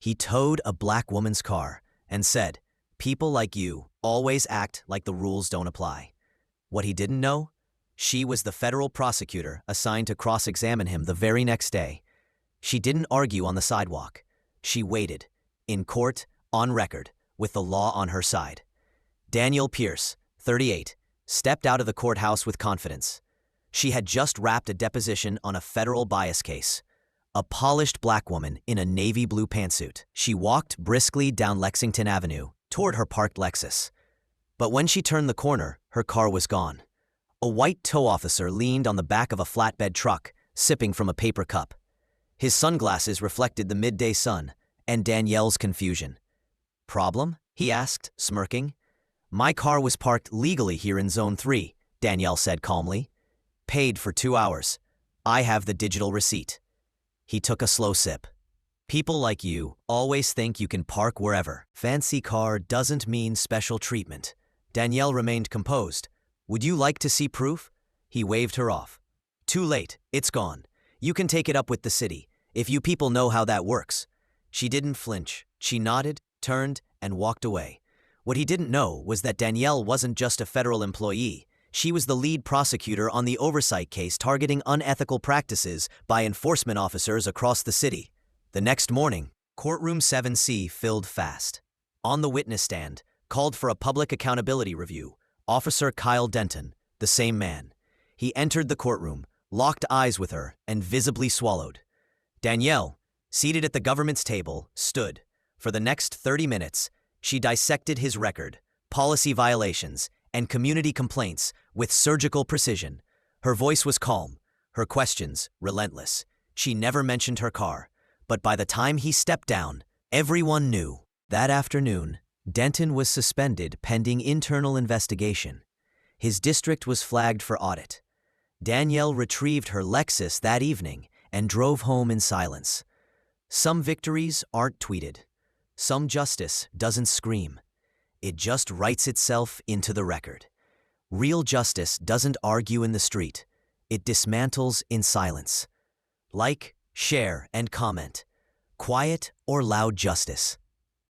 He towed a black woman's car and said, "People like you always act like the rules don't apply." What he didn't know? She was the federal prosecutor assigned to cross-examine him the very next day. She didn't argue on the sidewalk. She waited, in court, on record, with the law on her side. Danielle Pierce, 38, stepped out of the courthouse with confidence. She had just wrapped a deposition on a federal bias case. A polished black woman in a navy blue pantsuit. She walked briskly down Lexington Avenue toward her parked Lexus. But when she turned the corner, her car was gone. A white tow officer leaned on the back of a flatbed truck, sipping from a paper cup. His sunglasses reflected the midday sun and Danielle's confusion. "Problem?" he asked, smirking. "My car was parked legally here in Zone 3, Danielle said calmly. "Paid for 2 hours. I have the digital receipt." He took a slow sip. "People like you always think you can park wherever. Fancy car doesn't mean special treatment." Danielle remained composed. "Would you like to see proof?" He waved her off. "Too late. It's gone. You can take it up with the city, if you people know how that works." She didn't flinch. She nodded, turned, and walked away. What he didn't know was that Danielle wasn't just a federal employee. She was the lead prosecutor on the oversight case targeting unethical practices by enforcement officers across the city. The next morning, Courtroom 7C filled fast. On the witness stand, called for a public accountability review, Officer Kyle Denton, the same man. He entered the courtroom, locked eyes with her, and visibly swallowed. Danielle, seated at the government's table, stood. For the next 30 minutes, she dissected his record, policy violations, and community complaints with surgical precision. Her voice was calm, her questions relentless. She never mentioned her car, but by the time he stepped down, everyone knew. That afternoon, Denton was suspended pending internal investigation. His district was flagged for audit. Danielle retrieved her Lexus that evening and drove home in silence. Some victories aren't tweeted. Some justice doesn't scream. It just writes itself into the record. Real justice doesn't argue in the street. It dismantles in silence. Like, share, and comment. Quiet or loud justice.